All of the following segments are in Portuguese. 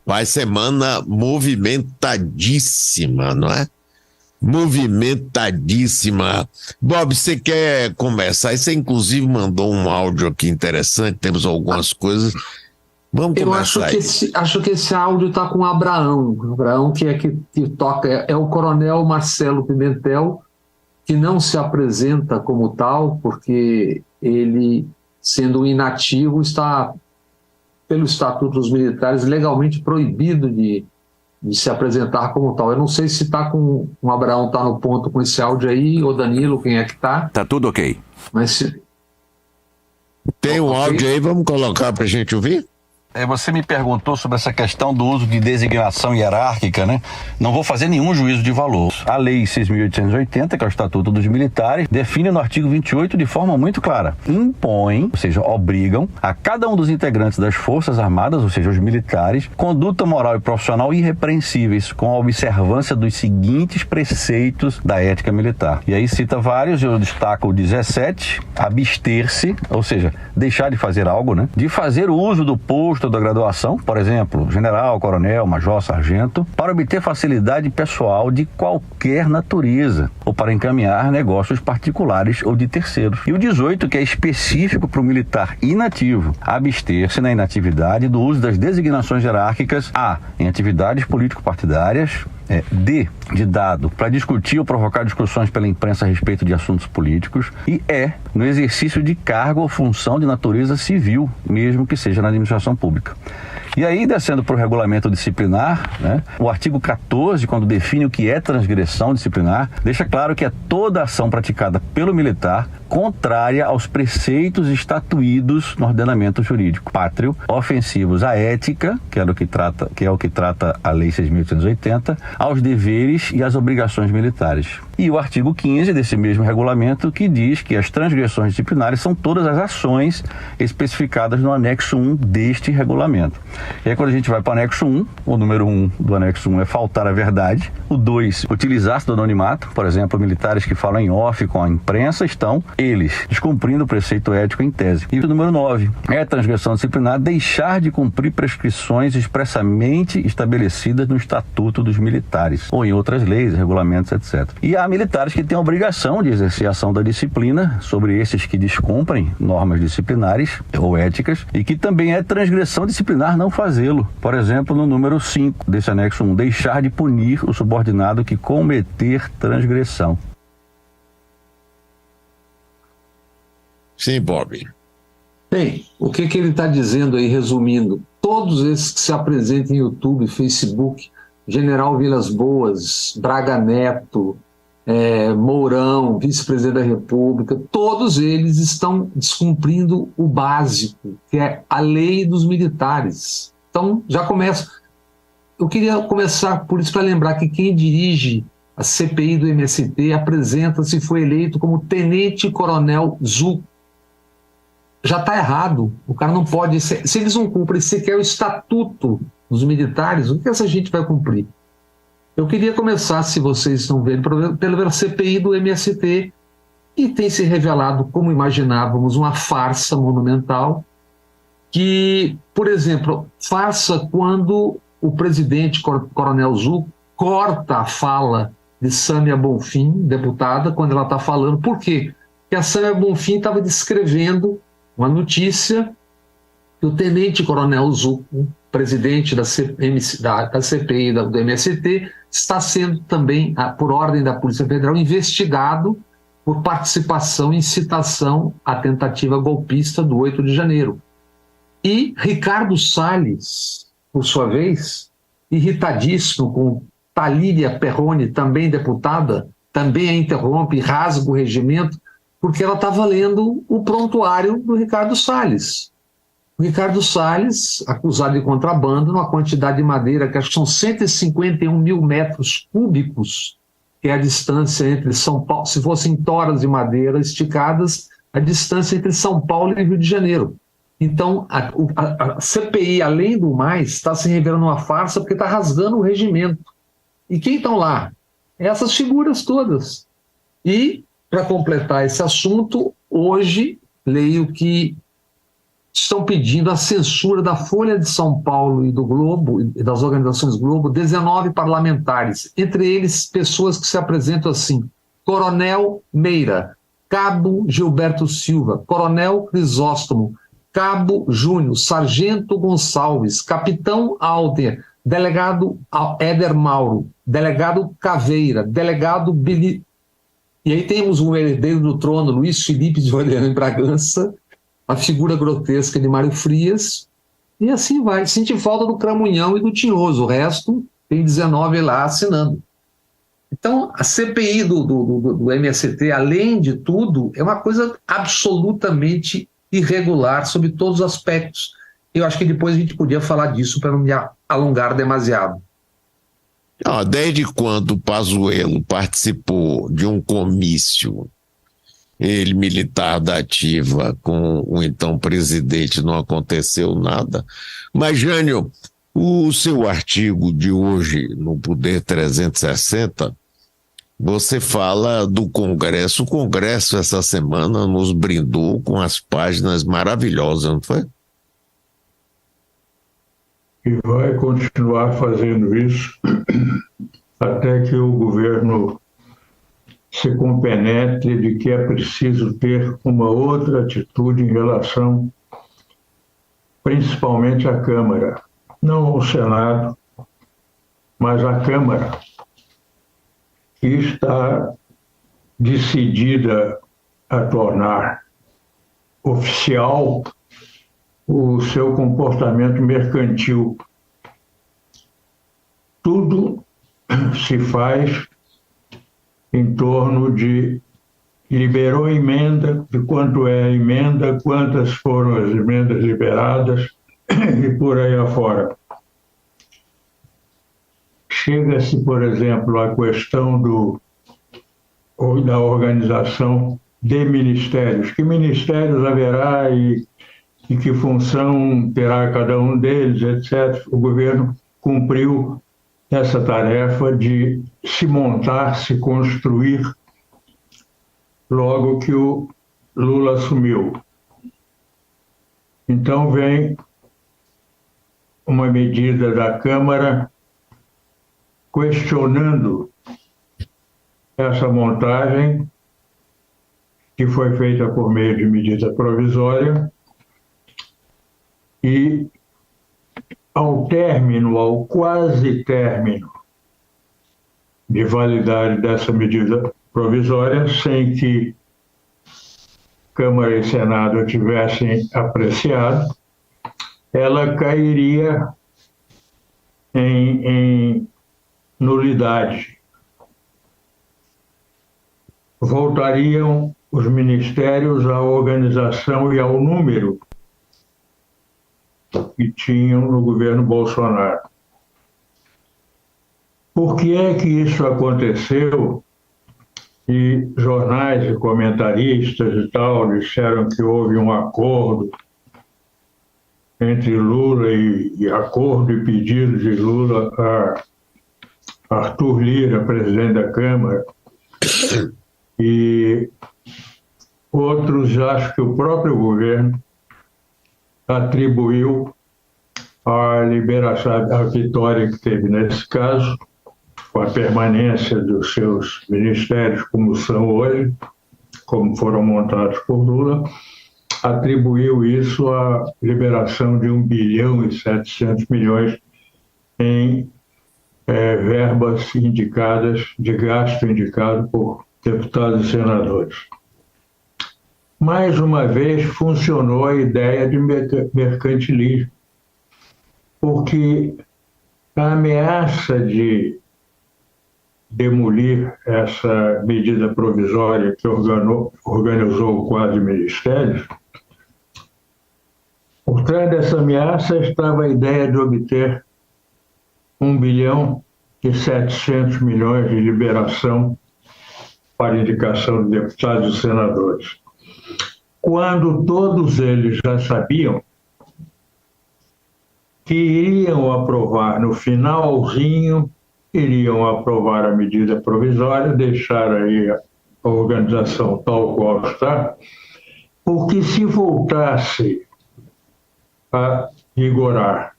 Rapaz, semana movimentadíssima, não é? Movimentadíssima. Bob, você quer conversar? Você inclusive mandou um áudio aqui interessante, temos algumas coisas. Vamos começar aí. Acho que esse áudio está com o Abraão. Abraão que toca, é o coronel Marcelo Pimentel, que não se apresenta como tal, porque ele, sendo um inativo, está, pelo Estatuto dos Militares, legalmente proibido de se apresentar como tal. Eu não sei se está com o Abraão, está no ponto com esse áudio aí, ou Danilo, quem é que está? Tá tudo ok. Mas tem um áudio aí, vamos colocar para a gente ouvir? Você me perguntou sobre essa questão do uso de designação hierárquica, né? Não vou fazer nenhum juízo de valor. A Lei 6.880, que é o Estatuto dos Militares, define no artigo 28 de forma muito clara. Impõe, ou seja, obrigam a cada um dos integrantes das Forças Armadas, ou seja, os militares, conduta moral e profissional irrepreensíveis, com a observância dos seguintes preceitos da ética militar. E aí cita vários, eu destaco o 17, abster-se, ou seja, deixar de fazer algo, né? De fazer uso do posto da graduação, por exemplo, general, coronel, major, sargento, para obter facilidade pessoal de qualquer natureza ou para encaminhar negócios particulares ou de terceiros. E o 18, que é específico para o militar inativo, abster-se na inatividade do uso das designações hierárquicas A, em atividades político-partidárias, D, de dado, para discutir ou provocar discussões pela imprensa a respeito de assuntos políticos, e E, no exercício de cargo ou função de natureza civil, mesmo que seja na administração pública. E aí, descendo para o regulamento disciplinar, né, o artigo 14, quando define o que é transgressão disciplinar, deixa claro que é toda ação praticada pelo militar contrária aos preceitos estatuídos no ordenamento jurídico pátrio, ofensivos à ética, que é o que trata a Lei 6.880, aos deveres e às obrigações militares. E o artigo 15 desse mesmo regulamento, que diz que as transgressões disciplinares são todas as ações especificadas no anexo 1 deste regulamento. E aí, quando a gente vai para o anexo 1, o número 1 do anexo 1 é faltar à verdade, o 2, utilizar-se do anonimato, por exemplo, militares que falam em off com a imprensa estão, eles, descumprindo o preceito ético em tese. E o número 9, é transgressão disciplinar deixar de cumprir prescrições expressamente estabelecidas no Estatuto dos Militares, ou em outras leis, regulamentos, etc. E há militares que têm a obrigação de exercer a ação da disciplina sobre esses que descumprem normas disciplinares ou éticas, e que também é transgressão disciplinar não fazê-lo. Por exemplo, no número 5 desse anexo 1, deixar de punir o subordinado que cometer transgressão. Sim, Bob. Bem, o que ele está dizendo aí, resumindo? Todos esses que se apresentam em YouTube, Facebook, General Vilas Boas, Braga Neto, Mourão, vice-presidente da República, todos eles estão descumprindo o básico, que é a lei dos militares. Então, já começa. Eu queria começar por isso para lembrar que quem dirige a CPI do MST apresenta-se, foi eleito como tenente-coronel Zuco. Já está errado. O cara não pode. Se eles não cumprem sequer o estatuto dos militares, o que essa gente vai cumprir? Eu queria começar, se vocês estão vendo, pela CPI do MST, que tem se revelado, como imaginávamos, uma farsa monumental, que, por exemplo, farsa quando o presidente, coronel Zuco, corta a fala de Sâmia Bonfim, deputada, quando ela está falando. Por quê? Porque a Sâmia Bonfim estava descrevendo uma notícia que o tenente-coronel Zuco, presidente da CPI do MST, está sendo também, por ordem da Polícia Federal, investigado por participação e incitação à tentativa golpista do 8 de janeiro. E Ricardo Salles, por sua vez, irritadíssimo com Talília Perrone, também deputada, também a interrompe, rasga o regimento, porque ela estava lendo o prontuário do Ricardo Salles. O Ricardo Salles, acusado de contrabando, numa quantidade de madeira que acho que são 151 mil metros cúbicos, que é a distância entre São Paulo, se fossem toras de madeira esticadas, a distância entre São Paulo e Rio de Janeiro. Então, a CPI, além do mais, está se revelando uma farsa porque está rasgando o regimento. E quem estão lá? Essas figuras todas. E, para completar esse assunto, hoje leio que estão pedindo a censura da Folha de São Paulo e do Globo, e das organizações Globo, 19 parlamentares, entre eles pessoas que se apresentam assim: Coronel Meira, Cabo Gilberto Silva, Coronel Crisóstomo, Cabo Júnior, Sargento Gonçalves, Capitão Alter, Delegado Éder Mauro, Delegado Caveira, Delegado Bili... E aí temos um herdeiro do trono, Luiz Felipe de Orleans Bragança, a figura grotesca de Mário Frias, e assim vai. Sente falta do Cramunhão e do Tinhoso, o resto tem 19 lá assinando. Então, a CPI do MST, além de tudo, é uma coisa absolutamente irregular sob todos os aspectos. Eu acho que depois a gente podia falar disso para não me alongar demasiado. Desde quando o Pazuello participou de um comício, ele militar da ativa, com o então presidente, não aconteceu nada. Mas, Jânio, o seu artigo de hoje, no Poder 360, você fala do Congresso. O Congresso, essa semana, nos brindou com as páginas maravilhosas, não foi? E vai continuar fazendo isso até que o governo se compenetre de que é preciso ter uma outra atitude em relação, principalmente à Câmara, não ao Senado, mas à Câmara, que está decidida a tornar oficial o seu comportamento mercantil. Tudo se faz em torno de liberou emenda, de quanto é a emenda, quantas foram as emendas liberadas e por aí afora. Chega-se, por exemplo, à questão da organização de ministérios. Que ministérios haverá e que função terá cada um deles, etc. O governo cumpriu essa tarefa de se montar, se construir, logo que o Lula assumiu. Então vem uma medida da Câmara questionando essa montagem, que foi feita por meio de medida provisória, e ao quase término de validade dessa medida provisória, sem que Câmara e Senado a tivessem apreciado, ela cairia em nulidade. Voltariam os ministérios à organização e ao número que tinham no governo Bolsonaro. Por que é que isso aconteceu? E jornais e comentaristas e tal disseram que houve um acordo entre Lula e acordo e pedido de Lula a Arthur Lira, presidente da Câmara, e outros acham que o próprio governo atribuiu a liberação, a vitória que teve nesse caso, com a permanência dos seus ministérios como são hoje, como foram montados por Lula, atribuiu isso à liberação de 1,7 bilhão em verbas indicadas, de gasto indicado por deputados e senadores. Mais uma vez funcionou a ideia de mercantilismo, porque a ameaça de demolir essa medida provisória que organizou o quadro de ministérios, por trás dessa ameaça estava a ideia de obter 1,7 bilhão de liberação para indicação de deputados e senadores. Quando todos eles já sabiam que iriam aprovar no finalzinho, iriam aprovar a medida provisória, deixar aí a organização tal qual está, porque se voltasse a vigorar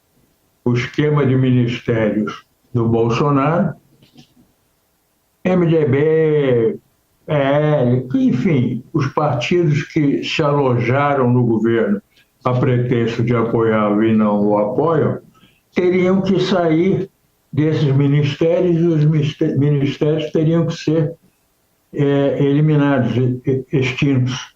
o esquema de ministérios do Bolsonaro, MDB, enfim, os partidos que se alojaram no governo a pretexto de apoiá-lo e não o apoiam, teriam que sair desses ministérios e os ministérios teriam que ser eliminados, extintos.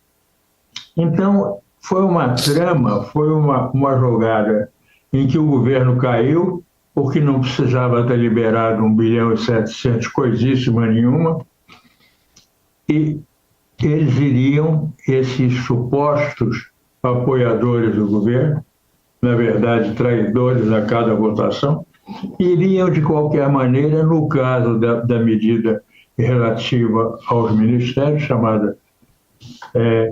Então, foi uma trama, foi uma jogada em que o governo caiu, porque não precisava ter liberado 1 bilhão e 700, coisíssima nenhuma, e eles iriam, esses supostos apoiadores do governo, na verdade traidores a cada votação, iriam de qualquer maneira, no caso da medida relativa aos ministérios, chamada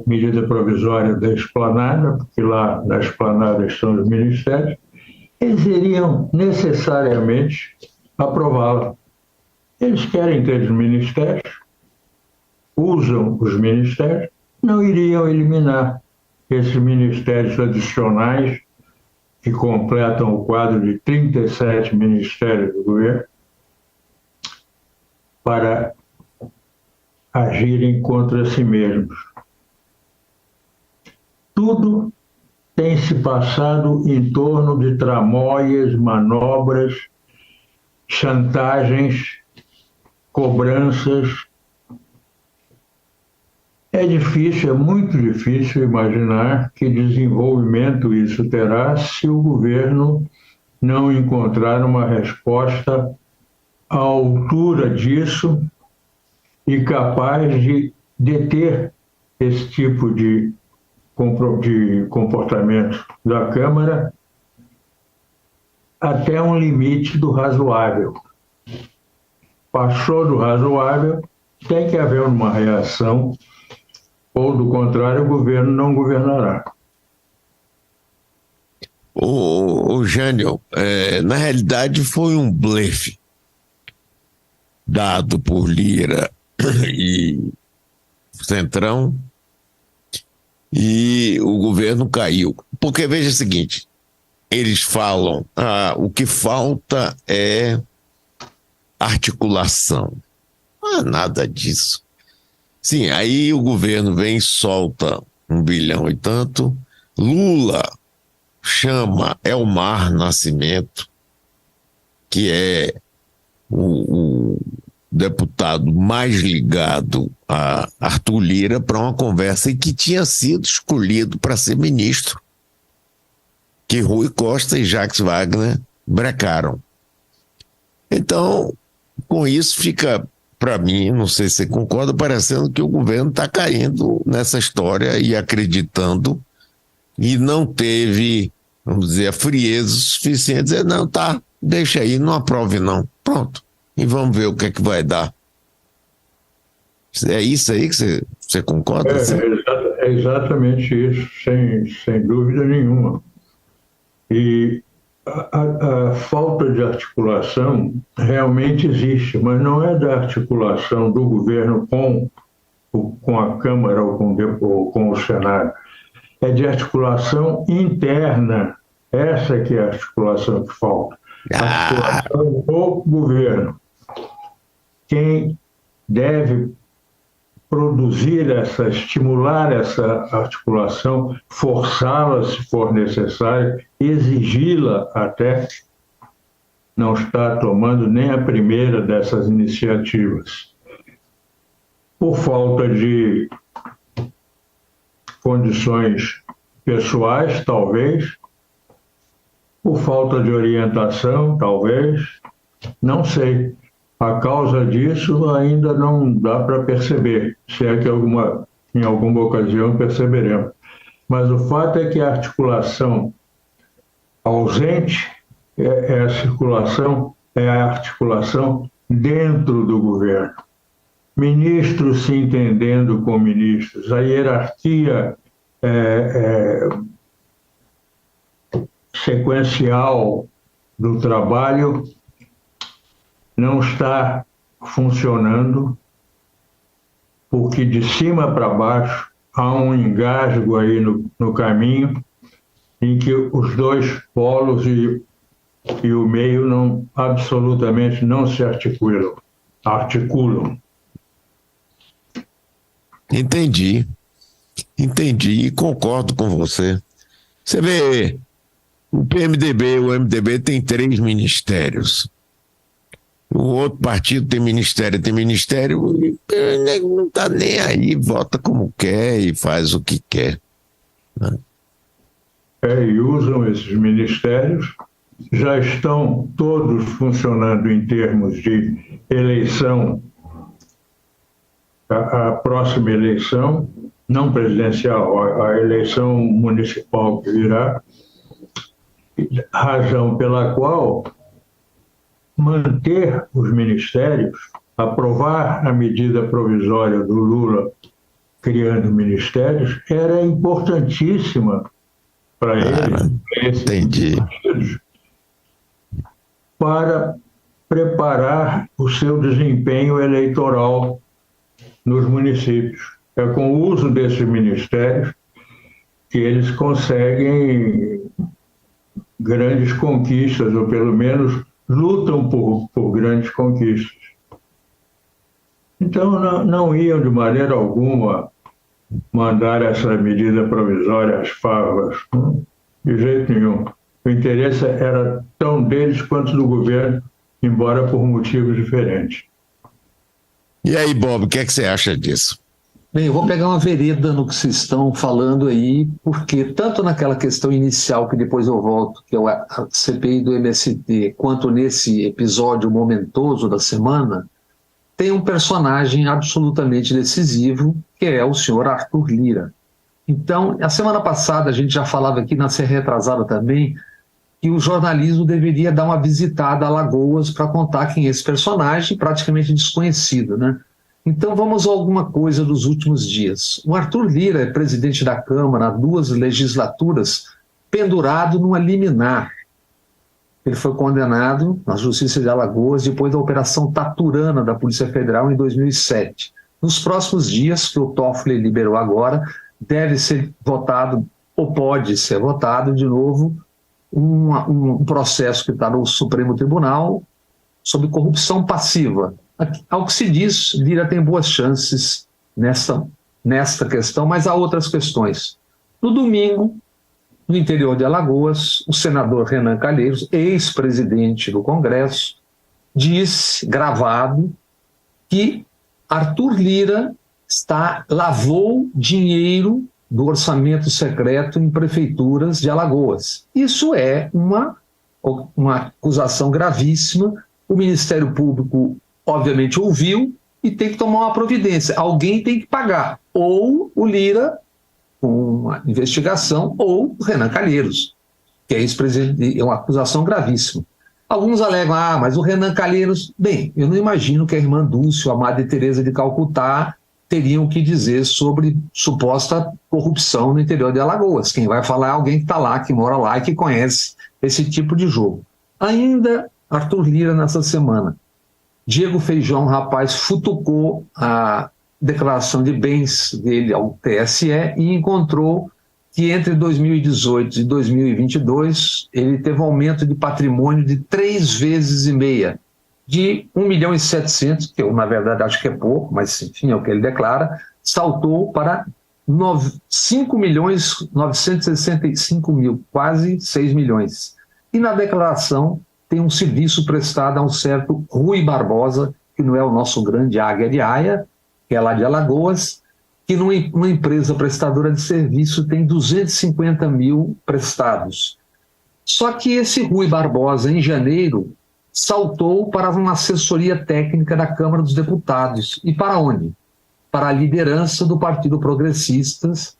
medida provisória da esplanada, porque lá na esplanada estão os ministérios, eles iriam necessariamente aprová-la. Eles querem ter os ministérios, usam os ministérios, não iriam eliminar esses ministérios adicionais que completam o quadro de 37 ministérios do governo para agirem contra si mesmos. Tudo tem se passado em torno de tramóias, manobras, chantagens, cobranças. É difícil, é muito difícil imaginar que desenvolvimento isso terá se o governo não encontrar uma resposta à altura disso e capaz de deter esse tipo de comportamento da Câmara até um limite do razoável. Passou do razoável, tem que haver uma reação, ou do contrário, o governo não governará. O Jânio, na realidade foi um blefe dado por Lira e Centrão, e o governo caiu. Porque veja o seguinte, eles falam, o que falta é articulação. Não há nada disso. Sim, aí o governo vem e solta 1 bilhão e tanto, Lula chama Elmar Nascimento, que é o deputado mais ligado a Arthur Lira, para uma conversa, e que tinha sido escolhido para ser ministro, que Rui Costa e Jacques Wagner brecaram. Então, com isso fica, para mim, não sei se você concorda, parecendo que o governo está caindo nessa história e acreditando, e não teve, vamos dizer, a frieza suficiente de dizer, não, tá, deixa aí, não aprove não, pronto, e vamos ver o que é que vai dar. É isso aí que você concorda? É exatamente isso, sem dúvida nenhuma. E a falta de articulação realmente existe, mas não é da articulação do governo com a Câmara ou com o Senado. É de articulação interna. Essa que é a articulação que falta. A articulação do governo. Quem deve estimular essa articulação, forçá-la se for necessário, exigi-la até, não está tomando nem a primeira dessas iniciativas. Por falta de condições pessoais, talvez, por falta de orientação, talvez, não sei. A causa disso ainda não dá para perceber, se é que em alguma ocasião perceberemos. Mas o fato é que a articulação ausente é a articulação dentro do governo. Ministros se entendendo com ministros, a hierarquia sequencial do trabalho não está funcionando, porque de cima para baixo há um engasgo aí no caminho em que os dois polos e o meio absolutamente não se articulam. Entendi e concordo com você. Você vê, o PMDB, o MDB tem 3 ministérios. O outro partido tem ministério, e não está nem aí, vota como quer e faz o que quer. Né? E usam esses ministérios, já estão todos funcionando em termos de eleição, a próxima eleição, não presidencial, a eleição municipal que virá, razão pela qual manter os ministérios, aprovar a medida provisória do Lula criando ministérios, era importantíssima para ele, entendi. Para preparar o seu desempenho eleitoral nos municípios. É com o uso desses ministérios que eles conseguem grandes conquistas, ou pelo menos lutam por grandes conquistas. Então, não iam de maneira alguma mandar essa medida provisória às favas, de jeito nenhum. O interesse era tão deles quanto do governo, embora por motivos diferentes. E aí, Bob, o que é que você acha disso? Bem, eu vou pegar uma vereda no que vocês estão falando aí, porque tanto naquela questão inicial, que depois eu volto, que é a CPI do MST, quanto nesse episódio momentoso da semana, tem um personagem absolutamente decisivo, que é o senhor Arthur Lira. Então, a semana passada, a gente já falava aqui, na Serra Retrasada também, que o jornalismo deveria dar uma visitada a Alagoas para contar quem é esse personagem, praticamente desconhecido, né? Então vamos a alguma coisa dos últimos dias. O Arthur Lira é presidente da Câmara há 2 legislaturas, pendurado numa liminar. Ele foi condenado na Justiça de Alagoas depois da Operação Taturana da Polícia Federal em 2007. Nos próximos dias, que o Toffoli liberou agora, deve ser votado, ou pode ser votado de novo, um processo que está no Supremo Tribunal sobre corrupção passiva. Ao que se diz, Lira tem boas chances nesta questão, mas há outras questões. No domingo, no interior de Alagoas, o senador Renan Calheiros, ex-presidente do Congresso, disse, gravado, que Arthur Lira lavou dinheiro do orçamento secreto em prefeituras de Alagoas. Isso é uma acusação gravíssima. O Ministério Público, obviamente, ouviu e tem que tomar uma providência. Alguém tem que pagar. Ou o Lira, com uma investigação, ou o Renan Calheiros, que é ex-presidente. É uma acusação gravíssima. Alguns alegam, mas o Renan Calheiros... Bem, eu não imagino que a irmã Dulce ou a Madre Teresa de Calcutá teriam o que dizer sobre suposta corrupção no interior de Alagoas. Quem vai falar é alguém que está lá, que mora lá e que conhece esse tipo de jogo. Ainda Arthur Lira, nessa semana, Diego Feijão, rapaz, futucou a declaração de bens dele ao TSE e encontrou que entre 2018 e 2022 ele teve um aumento de patrimônio de 3,5 vezes, de 1.700.000, que eu na verdade acho que é pouco, mas enfim é o que ele declara, saltou para 5.965.000, quase 6 milhões. E na declaração tem um serviço prestado a um certo Rui Barbosa, que não é o nosso grande Águia de Aia, que é lá de Alagoas, que numa empresa prestadora de serviço tem 250.000 prestados. Só que esse Rui Barbosa, em janeiro, saltou para uma assessoria técnica da Câmara dos Deputados. E para onde? Para a liderança do Partido Progressistas,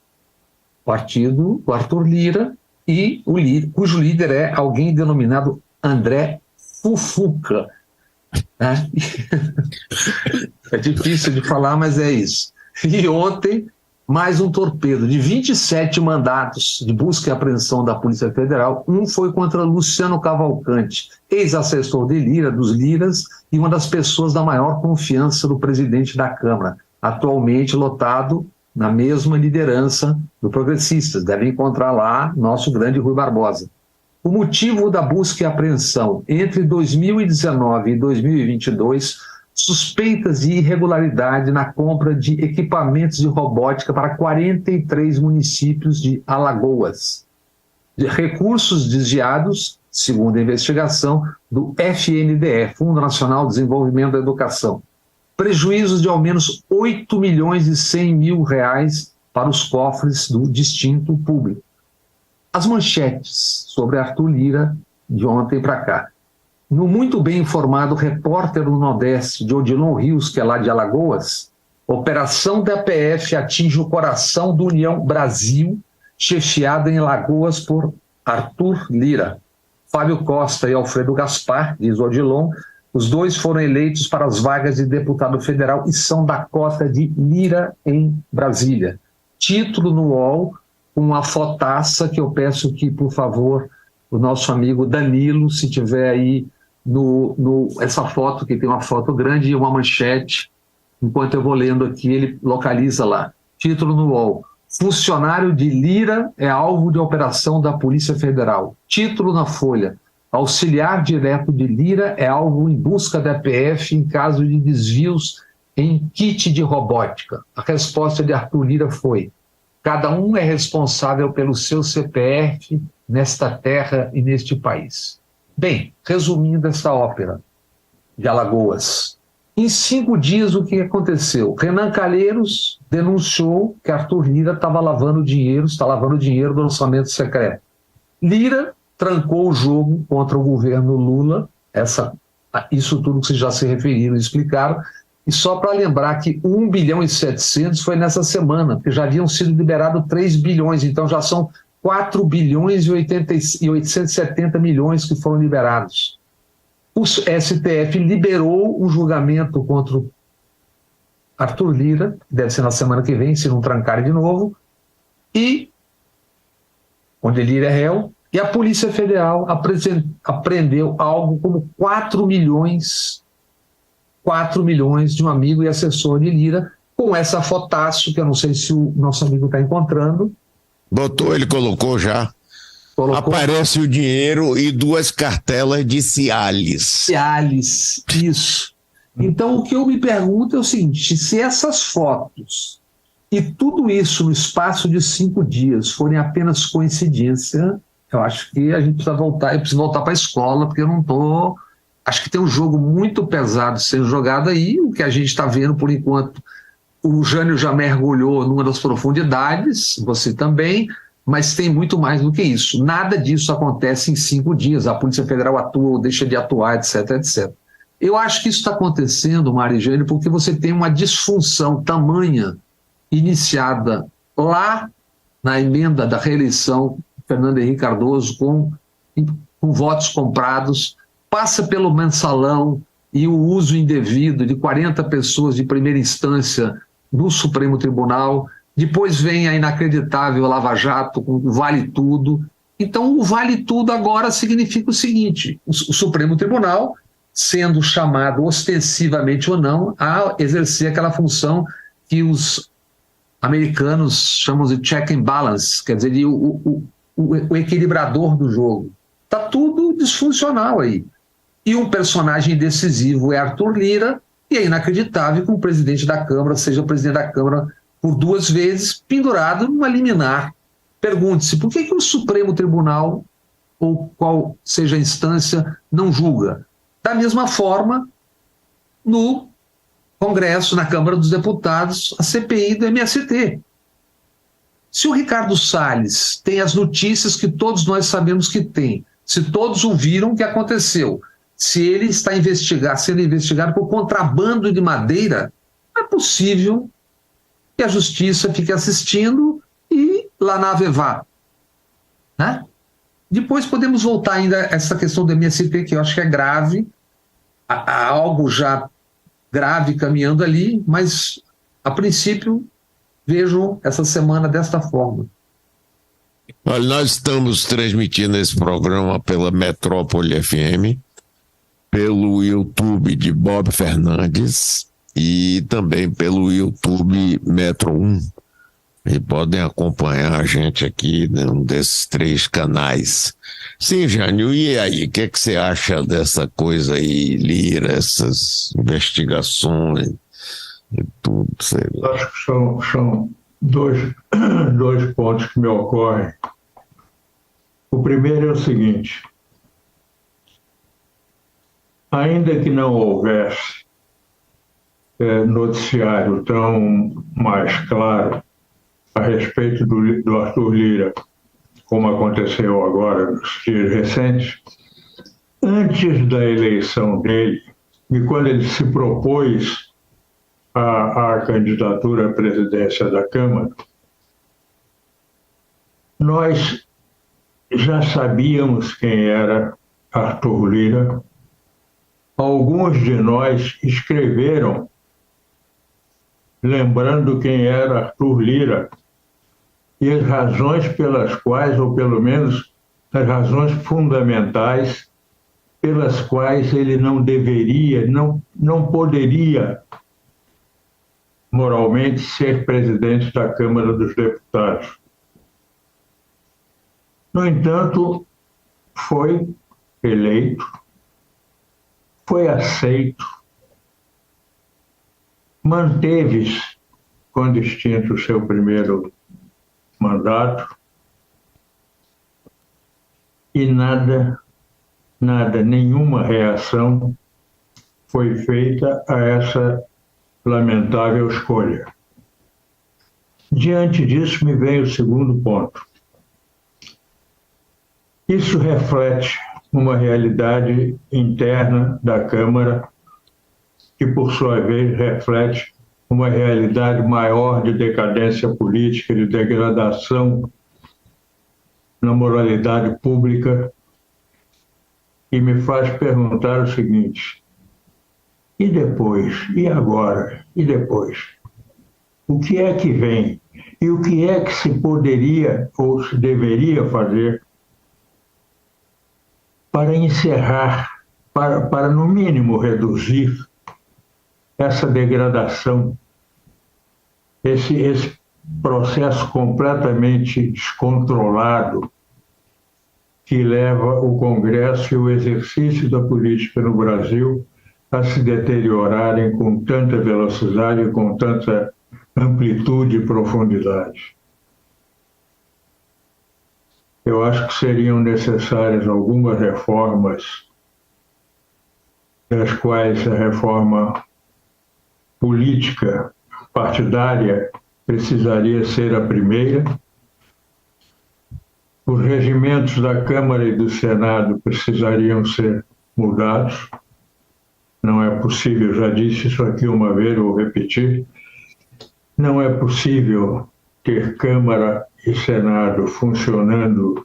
partido do Arthur Lira, e cujo líder é alguém denominado André Fufuca. Né? É difícil de falar, mas é isso. E ontem, mais um torpedo de 27 mandatos de busca e apreensão da Polícia Federal. Um foi contra Luciano Cavalcante, ex-assessor de Lira, dos Liras, e uma das pessoas da maior confiança do presidente da Câmara, atualmente lotado na mesma liderança do Progressistas. Deve encontrar lá nosso grande Rui Barbosa. O motivo da busca e apreensão entre 2019 e 2022, suspeitas de irregularidade na compra de equipamentos de robótica para 43 municípios de Alagoas. De recursos desviados, segundo a investigação, do FNDE, Fundo Nacional de Desenvolvimento da Educação. Prejuízos de ao menos R$8.100.000 para os cofres do distinto público. As manchetes sobre Arthur Lira de ontem para cá. No muito bem informado repórter do Nordeste, de Odilon Rios, que é lá de Alagoas, operação da PF atinge o coração do União Brasil, chefiada em Alagoas por Arthur Lira. Fábio Costa e Alfredo Gaspar, diz Odilon, os dois foram eleitos para as vagas de deputado federal e são da cota de Lira em Brasília. Título no UOL, uma fotaça que eu peço que, por favor, o nosso amigo Danilo, se tiver aí essa foto, que tem uma foto grande e uma manchete, enquanto eu vou lendo aqui, ele localiza lá. Título no UOL: funcionário de Lira é alvo de operação da Polícia Federal. Título na Folha: auxiliar direto de Lira é alvo em busca da PF em caso de desvios em kit de robótica. A resposta de Arthur Lira foi: cada um é responsável pelo seu CPF nesta terra e neste país. Bem, resumindo essa ópera de Alagoas, em 5 dias o que aconteceu? Renan Calheiros denunciou que Arthur Lira está lavando dinheiro do orçamento secreto. Lira trancou o jogo contra o governo Lula, isso tudo que vocês já se referiram e explicaram. E só para lembrar que 1 bilhão e 700 foi nessa semana, porque já haviam sido liberados 3 bilhões, então já são 4 bilhões e 870 milhões que foram liberados. O STF liberou um julgamento contra o Arthur Lira, que deve ser na semana que vem, se não trancarem de novo, e onde Lira é réu, e a Polícia Federal apreendeu algo como 4 milhões de um amigo e assessor de Lira, com essa fotaço, que eu não sei se o nosso amigo está encontrando. Ele colocou já. Aparece o dinheiro e 2 cartelas de Cialis. Cialis, isso. Então o que eu me pergunto é o seguinte: se essas fotos e tudo isso no espaço de 5 dias forem apenas coincidência, eu acho que a gente precisa voltar, eu preciso voltar para a escola, porque eu não estou... Acho que tem um jogo muito pesado sendo jogado aí, o que a gente está vendo por enquanto. O Jânio já mergulhou numa das profundidades, você também, mas tem muito mais do que isso. Nada disso acontece em 5 dias. A Polícia Federal atua ou deixa de atuar, etc, etc. Eu acho que isso está acontecendo, Mari Jânio, porque você tem uma disfunção tamanha iniciada lá na emenda da reeleição Fernando Henrique Cardoso com votos comprados, passa pelo mensalão e o uso indevido de 40 pessoas de primeira instância no Supremo Tribunal, depois vem a inacreditável Lava Jato com o Vale Tudo. Então o Vale Tudo agora significa o seguinte: o Supremo Tribunal sendo chamado ostensivamente ou não a exercer aquela função que os americanos chamam de check and balance, quer dizer, o equilibrador do jogo. Está tudo disfuncional aí. E um personagem decisivo é Arthur Lira, e é inacreditável que um presidente da Câmara seja o presidente da Câmara por 2 vezes, pendurado numa liminar. Pergunte-se, por que o Supremo Tribunal, ou qual seja a instância, não julga? Da mesma forma, no Congresso, na Câmara dos Deputados, a CPI do MST. Se o Ricardo Salles tem as notícias que todos nós sabemos que tem, se todos ouviram o que aconteceu, se ele está sendo investigado por contrabando de madeira, não é possível que a Justiça fique assistindo e lá na Avevá, né? Depois podemos voltar ainda a essa questão do MST, que eu acho que é grave, há algo já grave caminhando ali, mas a princípio vejo essa semana desta forma. Olha, nós estamos transmitindo esse programa pela Metrópole FM, pelo YouTube de Bob Fernandes e também pelo YouTube Metro 1. E podem acompanhar a gente aqui num desses 3 canais. Sim, Jânio, e aí? O que é que você acha dessa coisa aí, Lira, essas investigações e tudo, sei lá? Acho que são dois pontos que me ocorrem. O primeiro é o seguinte: ainda que não houvesse noticiário tão mais claro a respeito do Arthur Lira, como aconteceu agora nos dias recentes, antes da eleição dele, e quando ele se propôs à candidatura à presidência da Câmara, nós já sabíamos quem era Arthur Lira. Alguns de nós escreveram lembrando quem era Arthur Lira e as razões pelas quais, ou pelo menos as razões fundamentais pelas quais ele não deveria, não poderia moralmente ser presidente da Câmara dos Deputados. No entanto, foi eleito, foi aceito, manteve-se quando extinto o seu primeiro mandato e nenhuma reação foi feita a essa lamentável escolha. Diante disso, me vem o segundo ponto. Isso reflete uma realidade interna da Câmara, que, por sua vez, reflete uma realidade maior de decadência política, de degradação na moralidade pública, e me faz perguntar o seguinte: e depois? E agora? E depois? O que é que vem? E o que é que se poderia ou se deveria fazer para encerrar, para no mínimo reduzir essa degradação, esse processo completamente descontrolado que leva o Congresso e o exercício da política no Brasil a se deteriorarem com tanta velocidade e com tanta amplitude e profundidade. Eu acho que seriam necessárias algumas reformas, das quais a reforma política partidária precisaria ser a primeira. Os regimentos da Câmara e do Senado precisariam ser mudados. Não é possível, já disse isso aqui uma vez, vou repetir, não é possível ter Câmara e Senado funcionando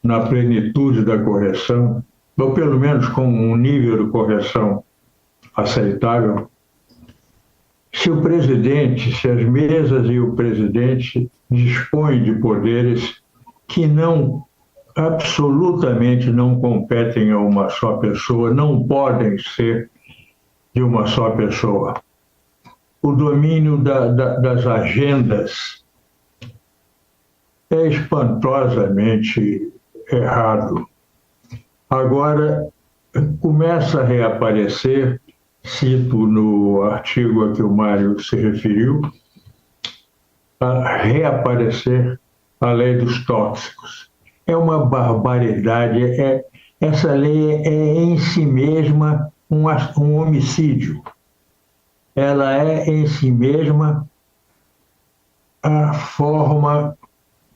na plenitude da correção, ou pelo menos com um nível de correção aceitável, se o presidente, se as mesas e o presidente dispõem de poderes que absolutamente não competem a uma só pessoa, não podem ser de uma só pessoa. O domínio das agendas é espantosamente errado. Agora, começa a reaparecer, cito no artigo a que o Mário se referiu, a reaparecer a lei dos tóxicos. É uma barbaridade. Essa lei é em si mesma um homicídio. Ela é em si mesma a forma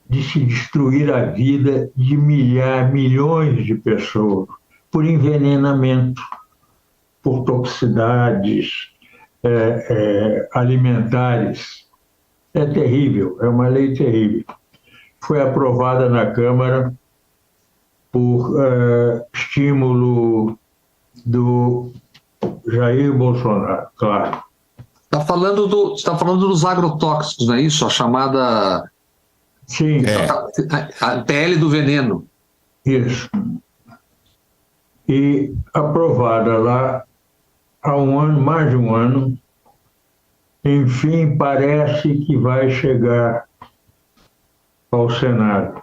de se destruir a vida de milhões de pessoas por envenenamento, por toxicidades alimentares. É terrível, é uma lei terrível. Foi aprovada na Câmara por estímulo do Jair Bolsonaro, claro. Você está falando dos agrotóxicos, não é isso? A chamada... Sim. A PL do veneno. Isso. E aprovada lá há um ano, mais de um ano, enfim, parece que vai chegar ao Senado.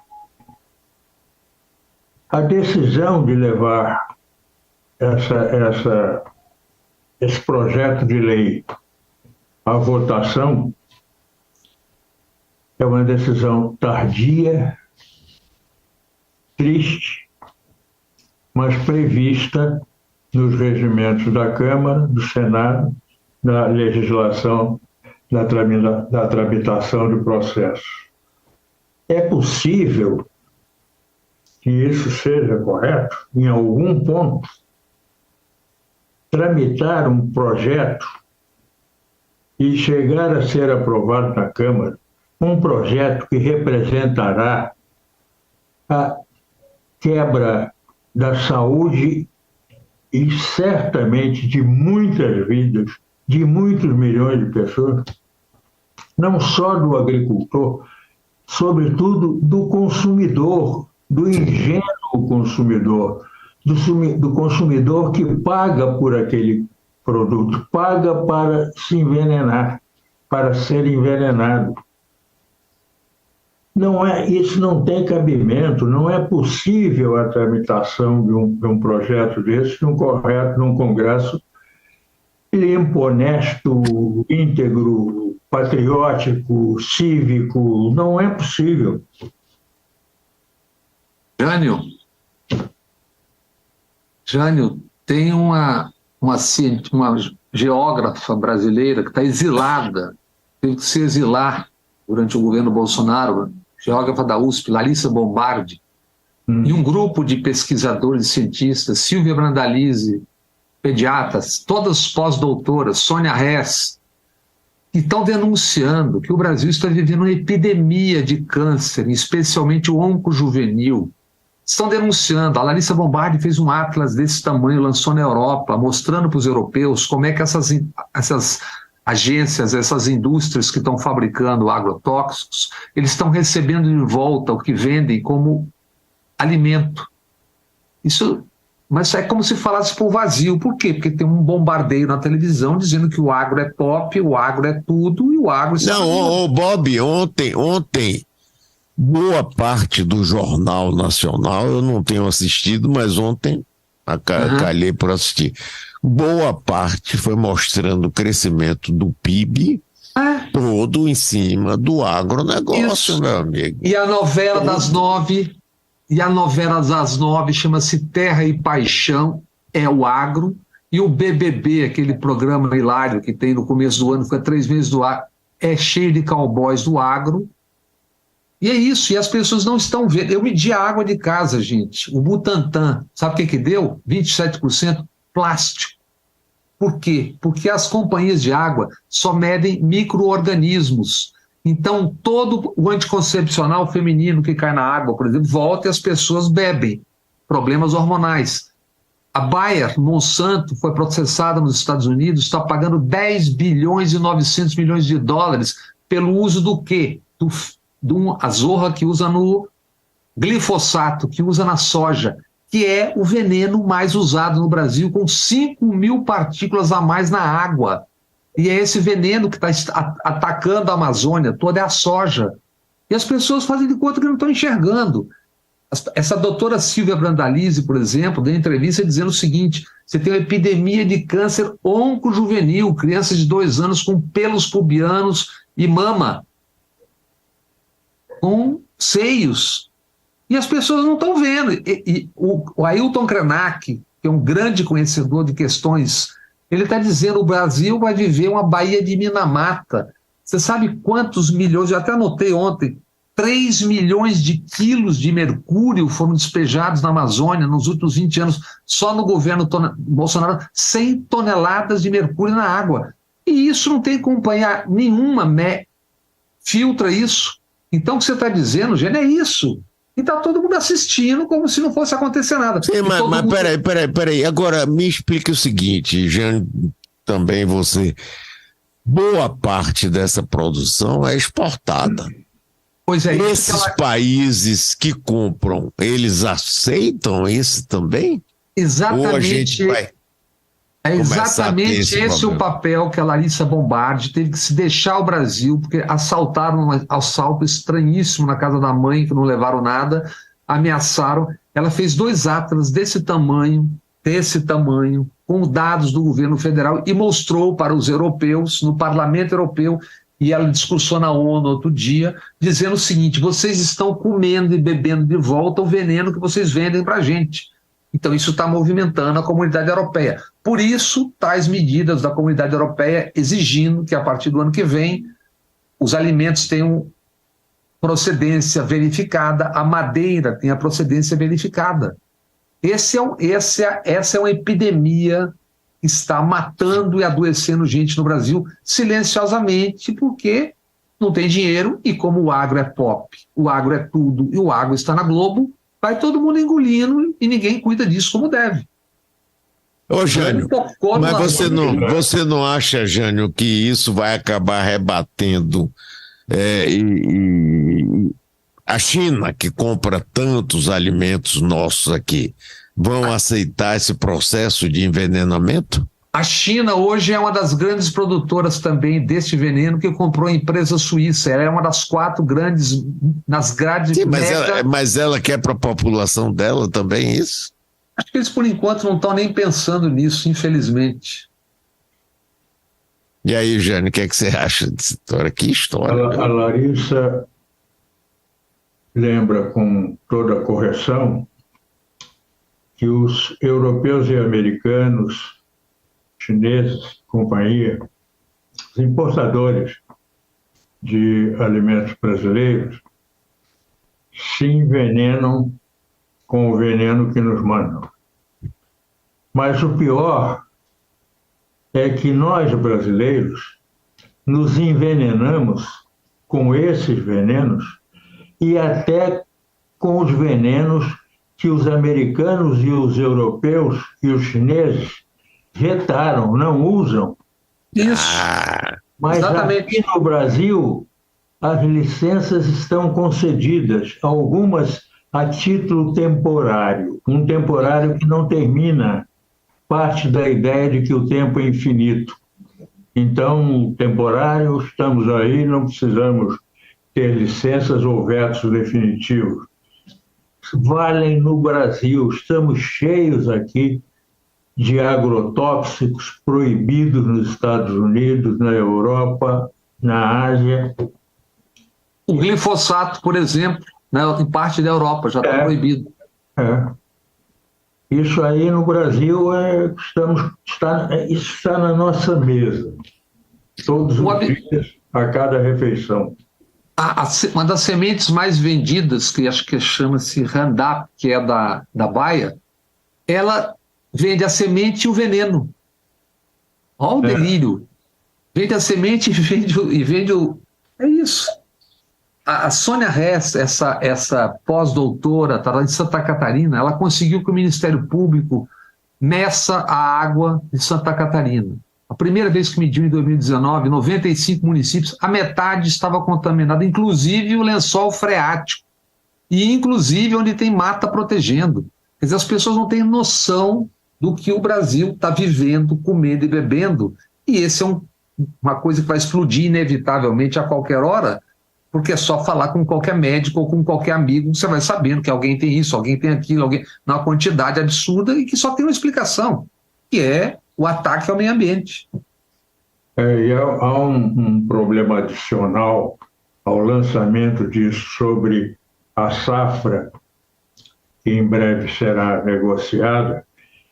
A decisão de levar esse projeto de lei à votação é uma decisão tardia, triste, mas prevista nos regimentos da Câmara, do Senado, da legislação, da tramitação de processos. É possível que isso seja correto, em algum ponto, tramitar um projeto e chegar a ser aprovado na Câmara, um projeto que representará a quebra da saúde e certamente de muitas vidas, de muitos milhões de pessoas, não só do agricultor, sobretudo do consumidor, do ingênuo consumidor, do consumidor que paga por aquele produto, paga para se envenenar, para ser envenenado. Isso não tem cabimento, não é possível a tramitação de um projeto desse num Congresso limpo, honesto, íntegro, patriótico, cívico, não é possível. Jânio, tem uma geógrafa brasileira que está exilada, teve que se exilar durante o governo Bolsonaro, geógrafa da USP, Larissa Bombardi, e um grupo de pesquisadores e cientistas, Silvia Brandalize, pediatras, todas pós-doutoras, Sônia Hess, que estão denunciando que o Brasil está vivendo uma epidemia de câncer, especialmente o oncojuvenil. Estão denunciando. A Larissa Bombardi fez um atlas desse tamanho, lançou na Europa, mostrando para os europeus como é que essas agências, essas indústrias que estão fabricando agrotóxicos, eles estão recebendo de volta o que vendem como alimento. Mas é como se falasse por vazio. Por quê? Porque tem um bombardeio na televisão dizendo que o agro é top, o agro é tudo e o agro... Não, Bob, ontem, boa parte do Jornal Nacional, eu não tenho assistido, mas ontem calhei por assistir. Boa parte foi mostrando o crescimento do PIB todo em cima do agronegócio, Isso. meu amigo. E a novela das 9, chama-se Terra e Paixão, é o agro, e o BBB, aquele programa hilário que tem no começo do ano, fica 3 meses do ar, é cheio de cowboys do agro. E é isso, e as pessoas não estão vendo. Eu medi a água de casa, gente. O Butantan, sabe o que deu? 27% plástico. Por quê? Porque as companhias de água só medem micro-organismos. Então, todo o anticoncepcional feminino que cai na água, por exemplo, volta e as pessoas bebem. Problemas hormonais. A Bayer, Monsanto, foi processada nos Estados Unidos, está pagando 10 bilhões e 900 milhões de dólares pelo uso do quê? Do azorra que usa no glifosato, que usa na soja, que é o veneno mais usado no Brasil, com 5.000 partículas a mais na água. E é esse veneno que está atacando a Amazônia toda, é a soja. E as pessoas fazem de conta que não estão enxergando. Essa doutora Silvia Brandalize, por exemplo, deu entrevista dizendo o seguinte: você tem uma epidemia de câncer oncojuvenil, crianças de 2 anos com pelos pubianos e mama, com seios. E as pessoas não estão vendo. O Ailton Krenak, que é um grande conhecedor de questões, ele está dizendo que o Brasil vai viver uma Baía de Minamata. Você sabe quantos milhões, eu até anotei ontem, 3 milhões de quilos de mercúrio foram despejados na Amazônia nos últimos 20 anos, só no governo Bolsonaro, 100 toneladas de mercúrio na água. E isso não tem companhia nenhuma, filtra isso. Então o que você está dizendo, Gênio, é isso. E está todo mundo assistindo como se não fosse acontecer nada. Sim, mas peraí. Agora, me explique o seguinte, Jânio, também você. Boa parte dessa produção é exportada. Pois é. Esses países que compram, eles aceitam isso também? Exatamente. Ou a gente vai... É começar a ter exatamente esse o problema. papel que a Larissa Bombardi teve que se deixar o Brasil, porque assaltaram um assalto estranhíssimo na casa da mãe, que não levaram nada, ameaçaram. Ela fez 2 atlas desse tamanho, com dados do governo federal e mostrou para os europeus, no Parlamento Europeu, e ela discursou na ONU outro dia, dizendo o seguinte: vocês estão comendo e bebendo de volta o veneno que vocês vendem para a gente. Então, isso está movimentando a comunidade europeia. Por isso, tais medidas da comunidade europeia exigindo que, a partir do ano que vem, os alimentos tenham procedência verificada, a madeira tenha procedência verificada. Essa é uma epidemia que está matando e adoecendo gente no Brasil silenciosamente, porque não tem dinheiro, e como o agro é pop, o agro é tudo, e o agro está na Globo, vai todo mundo engolindo e ninguém cuida disso como deve. Ô, Jânio, mas você não acha, Jânio, que isso vai acabar rebatendo a China, que compra tantos alimentos nossos aqui, vão aceitar esse processo de envenenamento? A China hoje é uma das grandes produtoras também deste veneno, que comprou a empresa suíça. Ela é uma das 4 grandes, nas grades... Sim, mas ela quer para a população dela também isso? Acho que eles, por enquanto, não estão nem pensando nisso, infelizmente. E aí, Jânio, o que é que você acha dessa história? Que história. A Larissa lembra com toda a correção que os europeus e americanos, chineses, companhia, os importadores de alimentos brasileiros, se envenenam com o veneno que nos mandam. Mas o pior é que nós, brasileiros, nos envenenamos com esses venenos e até com os venenos que os americanos e os europeus e os chineses vetaram, não usam. Isso. Mas exatamente. Aqui no Brasil, as licenças estão concedidas, algumas a título temporário, um temporário que não termina, parte da ideia de que o tempo é infinito. Então, temporário, estamos aí, não precisamos ter licenças ou vetos definitivos. Valem no Brasil, estamos cheios aqui de agrotóxicos proibidos nos Estados Unidos, na Europa, na Ásia. O glifosato, por exemplo, né, em parte da Europa já está proibido. Isso aí no Brasil isso está na nossa mesa, todos os dias, a cada refeição. Uma das sementes mais vendidas, que acho que chama-se Roundup, que é da Bayer, ela vende a semente e o veneno. Olha o delírio. Vende a semente e vende o... É isso. A Sônia Hess, essa pós-doutora, tá lá de Santa Catarina, ela conseguiu que o Ministério Público meça a água de Santa Catarina. A primeira vez que mediu, em 2019, 95 municípios, a metade estava contaminada, inclusive o lençol freático, e inclusive onde tem mata protegendo. Quer dizer, as pessoas não têm noção do que o Brasil está vivendo, comendo e bebendo, e esse é uma coisa que vai explodir inevitavelmente a qualquer hora, porque é só falar com qualquer médico ou com qualquer amigo, você vai sabendo que alguém tem isso, alguém tem aquilo, alguém numa quantidade absurda e que só tem uma explicação, que é o ataque ao meio ambiente. E há um problema adicional ao lançamento disso sobre a safra, que em breve será negociada,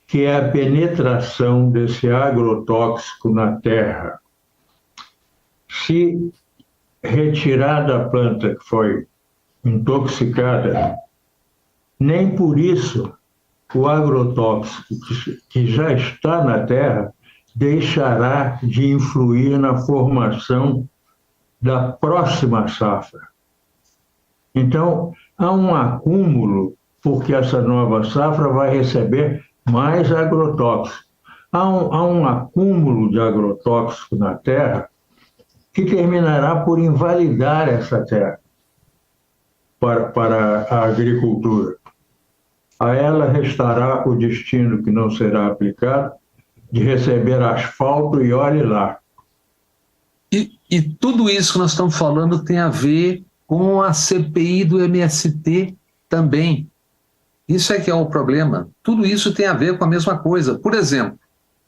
que é a penetração desse agrotóxico na terra. Se retirada a planta que foi intoxicada, nem por isso o agrotóxico que já está na terra deixará de influir na formação da próxima safra. Então, há um acúmulo, porque essa nova safra vai receber mais agrotóxico. Há um acúmulo de agrotóxico na terra que terminará por invalidar essa terra para a agricultura. A ela restará o destino que não será aplicado de receber asfalto e olhe lá. E tudo isso que nós estamos falando tem a ver com a CPI do MST também. Isso é que é o problema. Tudo isso tem a ver com a mesma coisa. Por exemplo,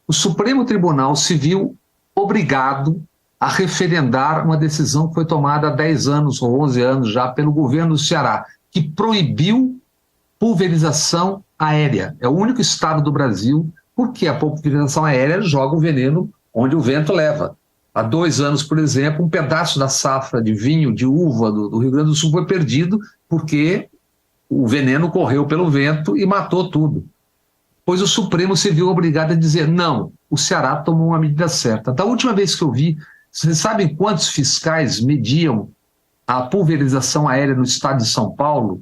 o Supremo Tribunal se viu obrigado a referendar uma decisão que foi tomada há 10 anos ou 11 anos já pelo governo do Ceará, que proibiu pulverização aérea. É o único estado do Brasil porque a pulverização aérea joga o veneno onde o vento leva. Há 2 anos, por exemplo, um pedaço da safra de vinho, de uva do Rio Grande do Sul foi perdido porque o veneno correu pelo vento e matou tudo. Pois o Supremo se viu obrigado a dizer, não, o Ceará tomou uma medida certa. Da última vez que eu vi, vocês sabem quantos fiscais mediam a pulverização aérea no estado de São Paulo?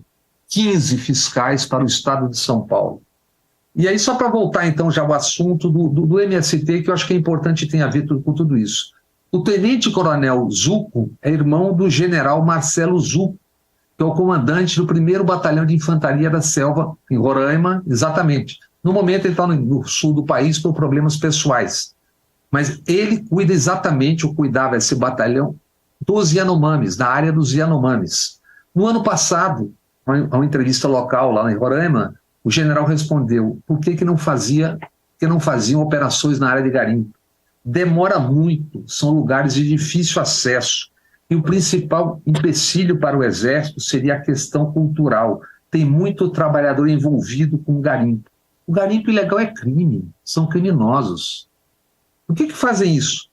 15 fiscais para o estado de São Paulo. E aí, só para voltar então já ao assunto do MST, que eu acho que é importante e tem a ver com tudo isso. O tenente-coronel Zucco é irmão do general Marcelo Zucco, que é o comandante do 1º Batalhão de Infantaria da Selva, em Roraima, exatamente. No momento ele está no sul do país por problemas pessoais. Mas ele cuida exatamente, ou cuidava esse batalhão, dos Yanomamis, da área dos Yanomamis. No ano passado, a uma entrevista local lá em Roraima, o general respondeu por que não faziam operações na área de garimpo. Demora muito, são lugares de difícil acesso. E o principal empecilho para o Exército seria a questão cultural. Tem muito trabalhador envolvido com o garimpo. O garimpo ilegal é crime, são criminosos. Por que fazem isso?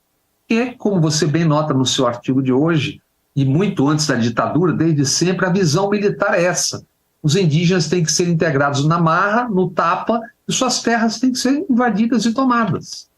Porque, como você bem nota no seu artigo de hoje, e muito antes da ditadura, desde sempre, a visão militar é essa. Os indígenas têm que ser integrados na marra, no tapa, e suas terras têm que ser invadidas e tomadas.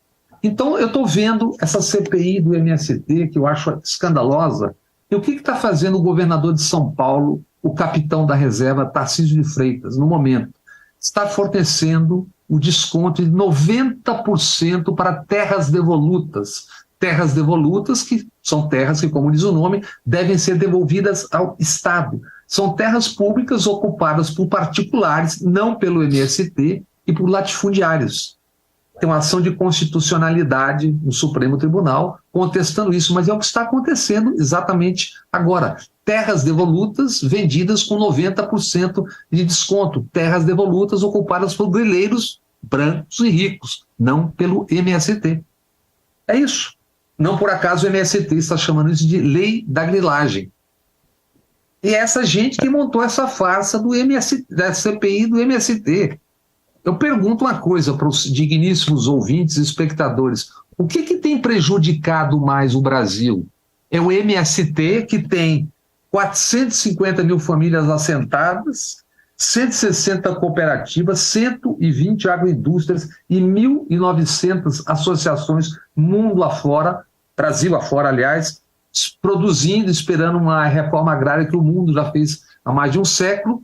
Então, eu estou vendo essa CPI do MST, que eu acho escandalosa, e o que está fazendo o governador de São Paulo, o capitão da reserva, Tarcísio de Freitas, no momento? Está fornecendo o desconto de 90% para terras devolutas. Terras devolutas, que são terras que, como diz o nome, devem ser devolvidas ao Estado. São terras públicas ocupadas por particulares, não pelo MST, e por latifundiários. Tem uma ação de constitucionalidade no Supremo Tribunal contestando isso, mas é o que está acontecendo exatamente agora. Terras devolutas vendidas com 90% de desconto. Terras devolutas ocupadas por grileiros brancos e ricos, não pelo MST. É isso. Não por acaso o MST está chamando isso de lei da grilagem. E é essa gente que montou essa farsa do MST, da CPI do MST. Eu pergunto uma coisa para os digníssimos ouvintes e espectadores. O que tem prejudicado mais o Brasil? É o MST, que tem 450 mil famílias assentadas, 160 cooperativas, 120 agroindústrias e 1.900 associações mundo afora, Brasil afora, aliás, produzindo, esperando uma reforma agrária que o mundo já fez há mais de um século.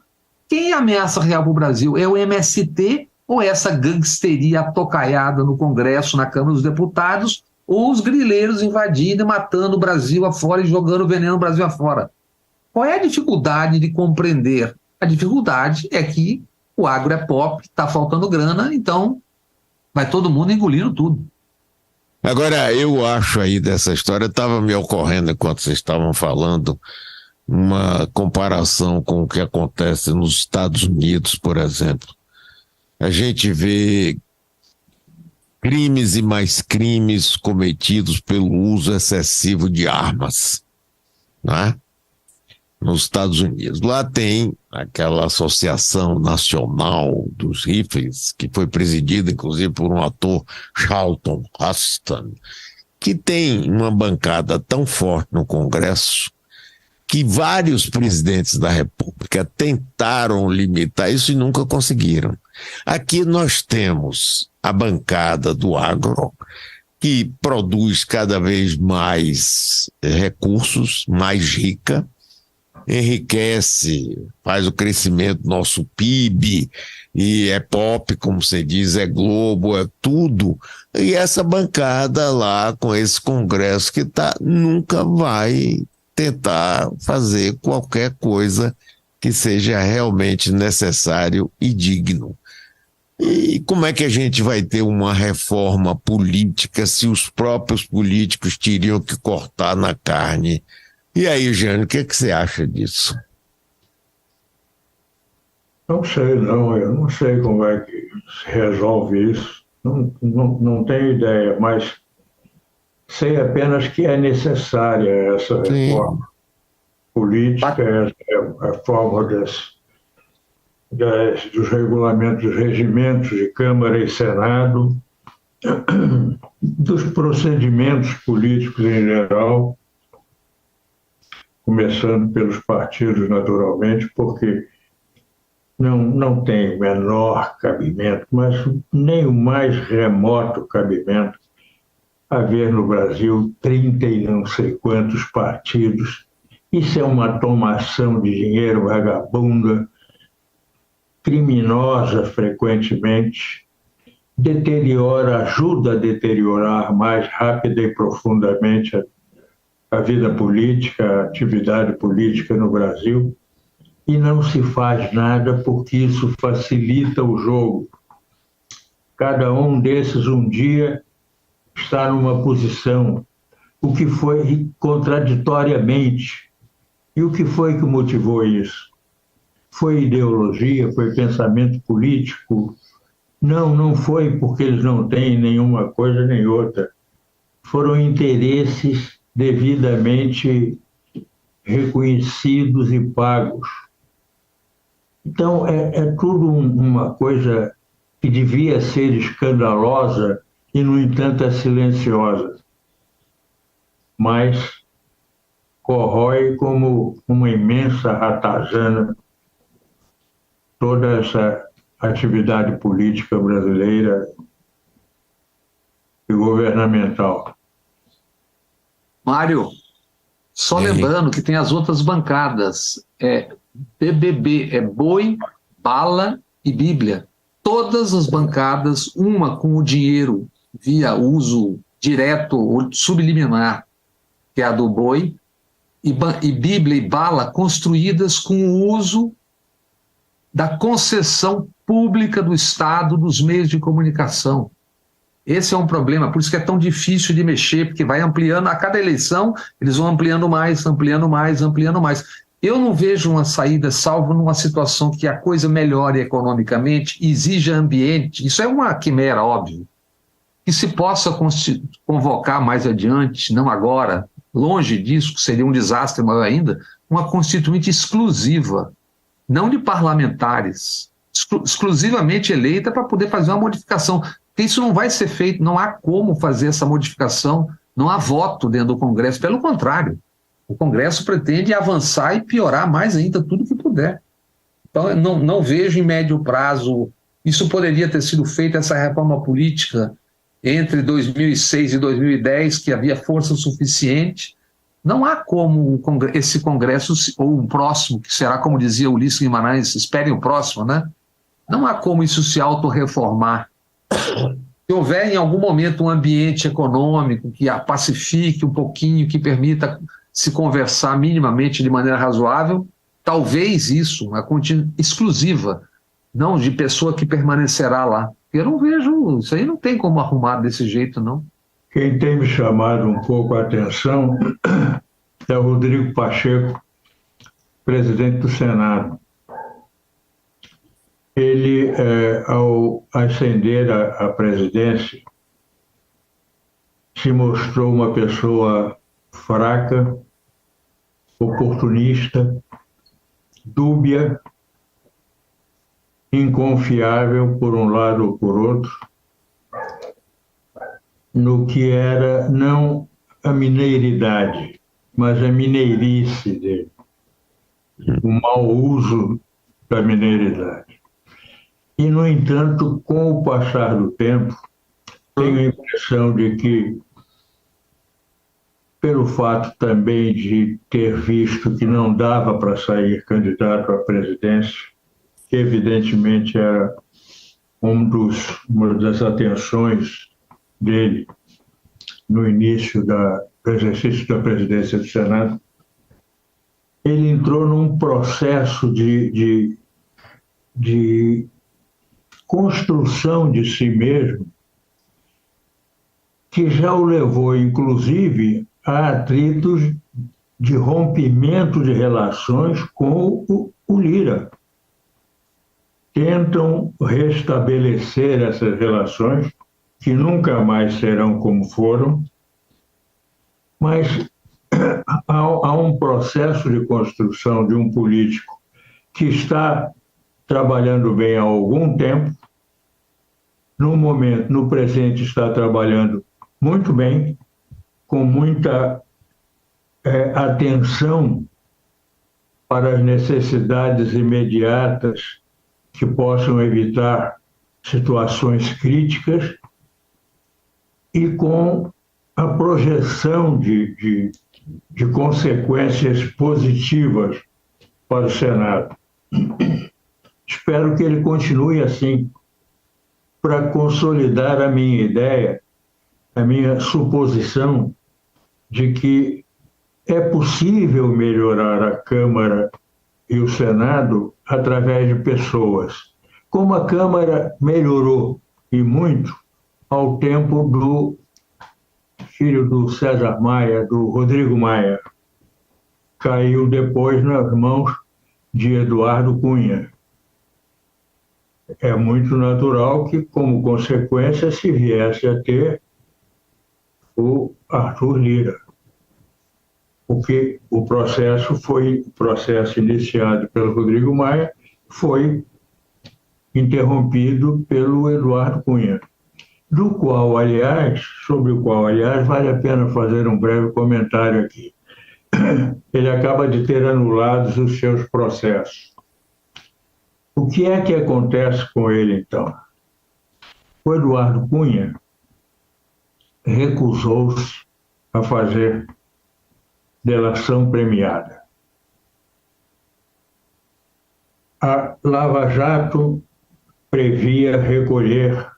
Quem ameaça real para o Brasil? É o MST ou essa gangsteria atocaiada no Congresso, na Câmara dos Deputados, ou os grileiros invadindo e matando o Brasil afora e jogando veneno no Brasil afora? Qual é a dificuldade de compreender? A dificuldade é que o agro é pop, está faltando grana, então vai todo mundo engolindo tudo. Agora, eu acho aí dessa história, estava me ocorrendo enquanto vocês estavam falando, uma comparação com o que acontece nos Estados Unidos, por exemplo. A gente vê crimes e mais crimes cometidos pelo uso excessivo de armas, né? Nos Estados Unidos. Lá tem aquela Associação Nacional dos Rifles, que foi presidida, inclusive, por um ator, Charlton Heston, que tem uma bancada tão forte no Congresso que vários presidentes da República tentaram limitar isso e nunca conseguiram. Aqui nós temos a bancada do agro, que produz cada vez mais recursos, mais rica, enriquece, faz o crescimento do nosso PIB, e é pop, como você diz, é Globo, é tudo. E essa bancada lá, com esse Congresso que nunca vai tentar fazer qualquer coisa que seja realmente necessário e digno. E como é que a gente vai ter uma reforma política se os próprios políticos teriam que cortar na carne? E aí, Jânio, o que você acha disso? Não sei, não. Eu não sei como é que se resolve isso. Não tenho ideia, mas sei apenas que é necessária essa reforma política, essa reforma dos regulamentos, dos regimentos de Câmara e Senado, dos procedimentos políticos em geral, começando pelos partidos, naturalmente, porque não tem o menor cabimento, mas nem o mais remoto cabimento, haver no Brasil 30 e não sei quantos partidos. Isso é uma tomação de dinheiro vagabunda, criminosa frequentemente, ajuda a deteriorar mais rápida e profundamente a vida política, a atividade política no Brasil, e não se faz nada porque isso facilita o jogo. Cada um desses um dia está numa posição, o que foi contraditoriamente. E o que foi que motivou isso? Foi ideologia, foi pensamento político? Não foi porque eles não têm nenhuma coisa nem outra. Foram interesses devidamente reconhecidos e pagos. Então, é tudo uma coisa que devia ser escandalosa e, no entanto, é silenciosa. Mas corrói como uma imensa ratazana toda essa atividade política brasileira e governamental. Mário, só lembrando que tem as outras bancadas, BBB, Boi, Bala e Bíblia. Todas as bancadas, uma com o dinheiro via uso direto ou subliminar, que é a do Boi, e Bíblia e Bala construídas com o uso da concessão pública do Estado dos meios de comunicação. Esse é um problema, por isso que é tão difícil de mexer, porque vai ampliando, a cada eleição eles vão ampliando mais, ampliando mais, ampliando mais. Eu não vejo uma saída, salvo numa situação que a coisa melhore economicamente, exija ambiente, isso é uma quimera, óbvio, que se possa convocar mais adiante, não agora, longe disso, que seria um desastre maior ainda, uma constituinte exclusiva, não de parlamentares, exclusivamente eleita para poder fazer uma modificação. Porque isso não vai ser feito, não há como fazer essa modificação, não há voto dentro do Congresso, pelo contrário. O Congresso pretende avançar e piorar mais ainda tudo que puder. Então, não vejo em médio prazo, isso poderia ter sido feito, essa reforma política, entre 2006 e 2010, que havia força suficiente. Não há como esse Congresso, ou o próximo, que será, como dizia Ulisses Guimarães, esperem o próximo, né? Não há como isso se autorreformar. Se houver em algum momento um ambiente econômico que a pacifique um pouquinho, que permita se conversar minimamente de maneira razoável, talvez isso, uma contínua exclusiva, não de pessoa que permanecerá lá. Eu não vejo, isso aí não tem como arrumar desse jeito, não. Quem tem me chamado um pouco a atenção é o Rodrigo Pacheco, presidente do Senado. Ele, ao ascender à presidência, se mostrou uma pessoa fraca, oportunista, dúbia, inconfiável por um lado ou por outro, no que era não a mineiridade, mas a mineirice dele, o mau uso da mineiridade. E, no entanto, com o passar do tempo, tenho a impressão de que, pelo fato também de ter visto que não dava para sair candidato à presidência, que evidentemente era uma das atenções dele no início do exercício da presidência do Senado, ele entrou num processo de construção de si mesmo que já o levou, inclusive, a atritos de rompimento de relações com o Lira. Tentam restabelecer essas relações, que nunca mais serão como foram, mas há um processo de construção de um político que está trabalhando bem há algum tempo, no presente está trabalhando muito bem, com muita atenção para as necessidades imediatas que possam evitar situações críticas e com a projeção de consequências positivas para o Senado. Espero que ele continue assim, para consolidar a minha ideia, a minha suposição de que é possível melhorar a Câmara e o Senado através de pessoas, como a Câmara melhorou, e muito, ao tempo do filho do César Maia, do Rodrigo Maia. Caiu depois nas mãos de Eduardo Cunha. É muito natural que, como consequência, se viesse a ter o Arthur Lira. Porque o processo iniciado pelo Rodrigo Maia, foi interrompido pelo Eduardo Cunha, sobre o qual, aliás, vale a pena fazer um breve comentário aqui. Ele acaba de ter anulados os seus processos. O que é que acontece com ele, então? O Eduardo Cunha recusou-se a fazer delação premiada. A Lava Jato previa recolher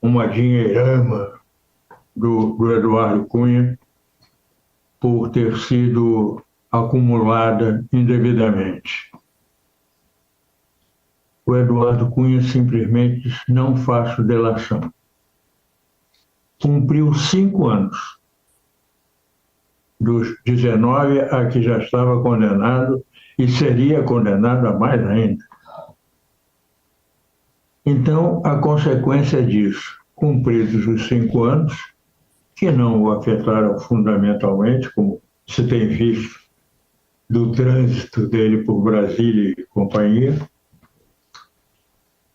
uma dinheirama do Eduardo Cunha por ter sido acumulada indevidamente. O Eduardo Cunha simplesmente disse: não faço delação. Cumpriu 5 anos. Dos 19 a que já estava condenado e seria condenado a mais ainda. Então, a consequência disso, cumpridos os 5 anos, que não o afetaram fundamentalmente, como se tem visto do trânsito dele por Brasília e companhia,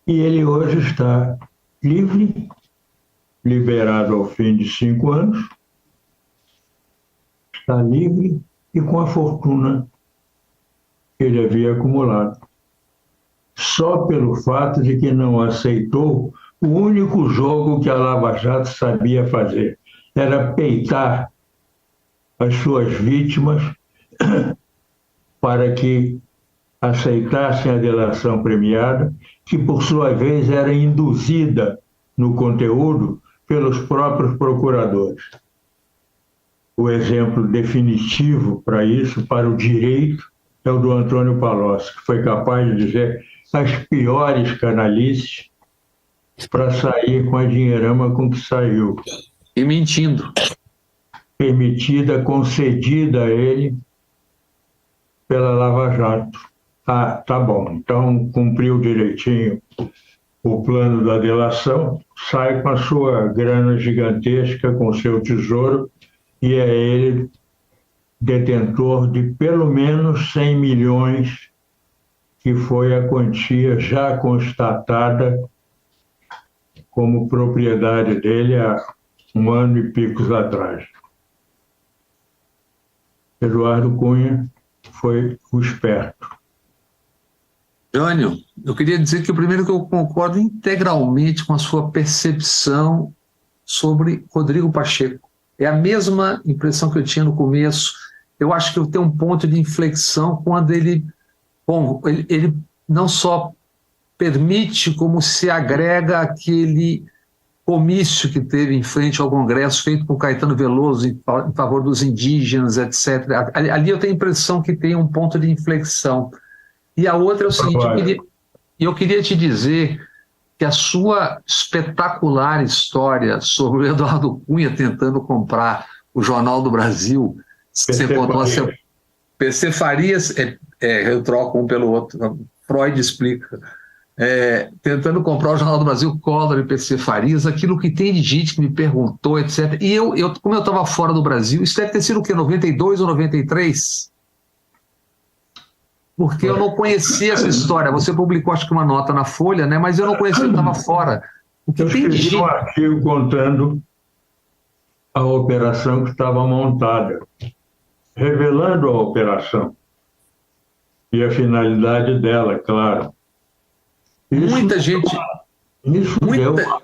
e ele hoje está livre, liberado ao fim de 5 anos, está livre e com a fortuna que ele havia acumulado. Só pelo fato de que não aceitou o único jogo que a Lava Jato sabia fazer, era peitar as suas vítimas para que aceitassem a delação premiada, que por sua vez era induzida no conteúdo pelos próprios procuradores. O exemplo definitivo para isso, para o direito, é o do Antônio Palocci, que foi capaz de dizer as piores canalices para sair com a dinheirama com que saiu. E mentindo. Permitida, concedida a ele pela Lava Jato. Ah, tá bom, então cumpriu direitinho o plano da delação, sai com a sua grana gigantesca, com o seu tesouro, e é ele detentor de pelo menos 100 milhões, que foi a quantia já constatada como propriedade dele há 1 ano e picos atrás. Eduardo Cunha foi o esperto. Jânio, eu queria dizer que, primeiro, que eu concordo integralmente com a sua percepção sobre Rodrigo Pacheco. É a mesma impressão que eu tinha no começo. Eu acho que eu tenho um ponto de inflexão quando ele não só permite, como se agrega aquele comício que teve em frente ao Congresso, feito com Caetano Veloso em favor dos indígenas, etc. Ali eu tenho a impressão que tem um ponto de inflexão. E a outra é o seguinte, eu queria te dizer que a sua espetacular história sobre o Eduardo Cunha tentando comprar o Jornal do Brasil, você contou a PC Farias, eu troco um pelo outro, Freud explica, tentando comprar o Jornal do Brasil, Collor e PC Farias, aquilo que tem de gente que me perguntou, etc. E como eu estava fora do Brasil, isso deve ter sido o quê, 92 ou 93? Porque eu não conhecia essa história. Você publicou, acho que uma nota na Folha, né? Mas eu não conhecia, eu estava fora. Eu escrevi um artigo contando a operação que estava montada, revelando a operação e a finalidade dela, claro. Muita gente... Isso deu uma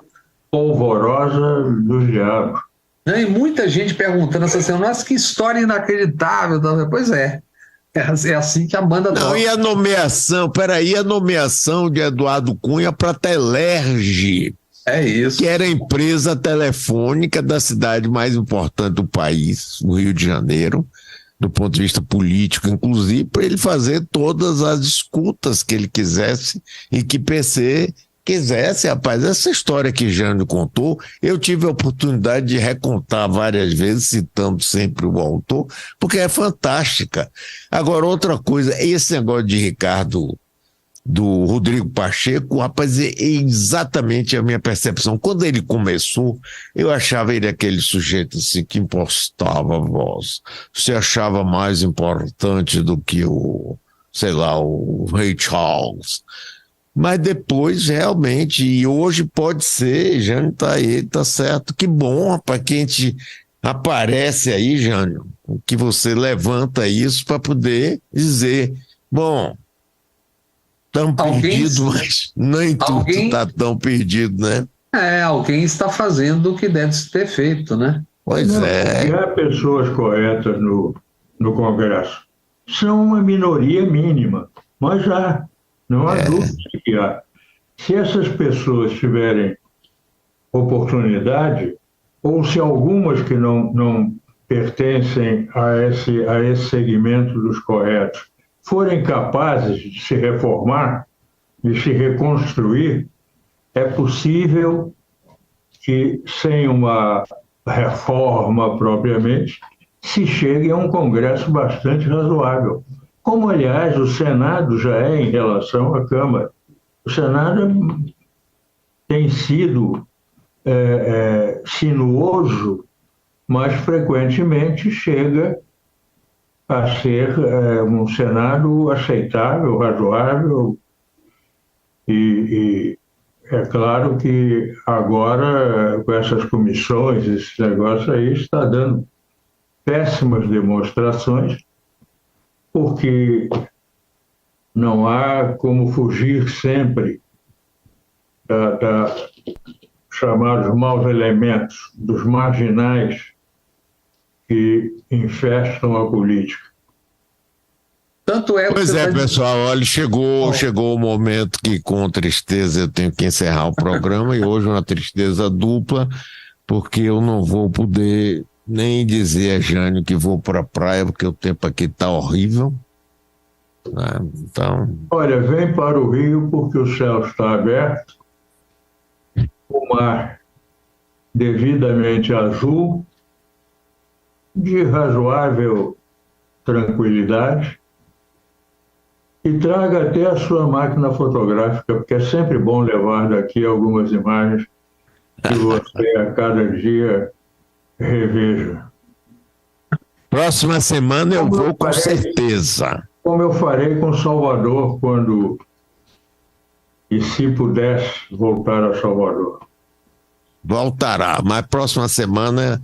polvorosa dos diabos. E muita gente perguntando assim, nossa, que história inacreditável. Pois é. É assim que a banda toca. Não, e a nomeação, a nomeação de Eduardo Cunha para a Telerge. É isso. Que era a empresa telefônica da cidade mais importante do país, o Rio de Janeiro, do ponto de vista político, inclusive, para ele fazer todas as escutas que ele quisesse e que PC quisesse. Rapaz, essa história que Jânio contou, eu tive a oportunidade de recontar várias vezes, citando sempre o autor, porque é fantástica. Agora, outra coisa, esse negócio de Ricardo, do Rodrigo Pacheco, rapaz, é exatamente a minha percepção. Quando ele começou, eu achava ele aquele sujeito assim, que impostava a voz. Você achava mais importante do que o Ray Charles. Mas depois, realmente, e hoje pode ser, Jânio tá aí, tá certo. Que bom, rapaz, que a gente aparece aí, Jânio, que você levanta isso para poder dizer, bom, tão perdido, mas nem tudo está tão perdido, né? Alguém está fazendo o que deve ter feito, né? Pois é. E há pessoas corretas no Congresso. São uma minoria mínima, mas já. Não há dúvida que há. Se essas pessoas tiverem oportunidade, ou se algumas que não pertencem a esse segmento dos corretos forem capazes de se reformar, de se reconstruir, é possível que, sem uma reforma propriamente, se chegue a um Congresso bastante razoável. Como, aliás, o Senado já é em relação à Câmara. O Senado tem sido sinuoso, mas frequentemente chega a ser um Senado aceitável, razoável. E é claro que agora, com essas comissões, esse negócio aí está dando péssimas demonstrações, porque não há como fugir sempre da chamados maus elementos, dos marginais que infestam a política. Tanto é. Pois é, pessoal, olha, chegou o momento que, com tristeza, eu tenho que encerrar o programa, e hoje uma tristeza dupla, porque eu não vou poder nem dizer a Jânio que vou para a praia, porque o tempo aqui está horrível. Né? Então... Olha, vem para o Rio porque o céu está aberto, o mar devidamente azul, de razoável tranquilidade, e traga até a sua máquina fotográfica, porque é sempre bom levar daqui algumas imagens que você a cada dia reveja. Próxima semana eu vou com certeza. Como eu farei com Salvador quando, e se pudesse, voltar a Salvador. Voltará, mas próxima semana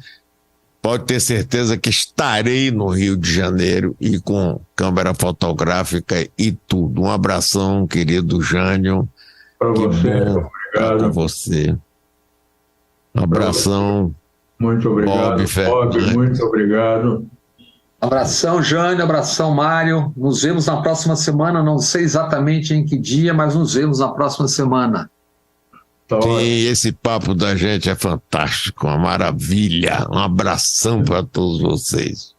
pode ter certeza que estarei no Rio de Janeiro e com câmera fotográfica e tudo. Um abração, querido Jânio. Para você, obrigado. Para você. Um abração. Muito obrigado, Bob, muito obrigado. Abração, Jânio, abração, Mário. Nos vemos na próxima semana, não sei exatamente em que dia, mas nos vemos na próxima semana. Sim, esse papo da gente é fantástico, uma maravilha. Um abração para todos vocês.